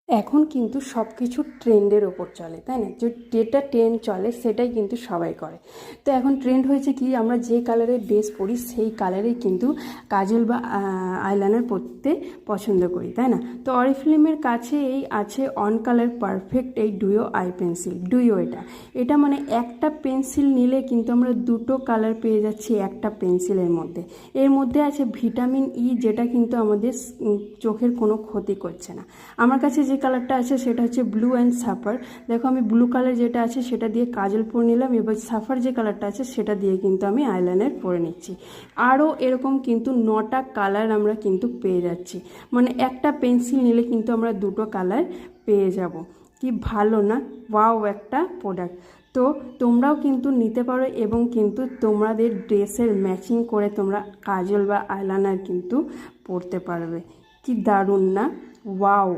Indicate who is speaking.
Speaker 1: এখন কিন্তু সব কিছু ট্রেন্ডের ওপর চলে, তাই না? যেটা ট্রেন্ড চলে সেটাই কিন্তু সবাই করে। তো এখন ট্রেন্ড হয়েছে কি, আমরা যে কালারের ড্রেস পরি সেই কালারেই কিন্তু কাজল বা আইলাইনার পরতে পছন্দ করি, তাই না? তো অরিফ্লেমের কাছে এই আছে অন কালার পারফেক্ট এই ডুয়ো আই পেন্সিল। ডুয়ো এটা মানে একটা পেন্সিল নিলে কিন্তু আমরা দুটো কালার পেয়ে যাচ্ছি একটা পেন্সিলের মধ্যে। এর মধ্যে আছে ভিটামিন ই, যেটা কিন্তু আমাদের চোখের কোনো ক্ষতি করছে না। আমার কাছে যে কালারটা আছে সেটা হচ্ছে ব্লু অ্যান্ড সাফার। দেখো, আমি ব্লু কালার যেটা আছে সেটা দিয়ে কাজল পরে নিলাম, এবার সাফার যে কালারটা আছে সেটা দিয়ে কিন্তু আমি আইলাইনার পরে নিচ্ছি। আরও এরকম কিন্তু 9টা কালার আমরা কিন্তু পেয়ে যাচ্ছি, মানে একটা পেন্সিল নিলে কিন্তু আমরা দুটো কালার পেয়ে যাব। কি ভালো না? ওয়াও একটা প্রোডাক্ট। তো তোমরাও কিন্তু নিতে পারো এবং কিন্তু তোমাদের ড্রেসের ম্যাচিং করে তোমরা কাজল বা আইলাইনার কিন্তু পরতে পারবে। কি দারুণ না? ওয়াও।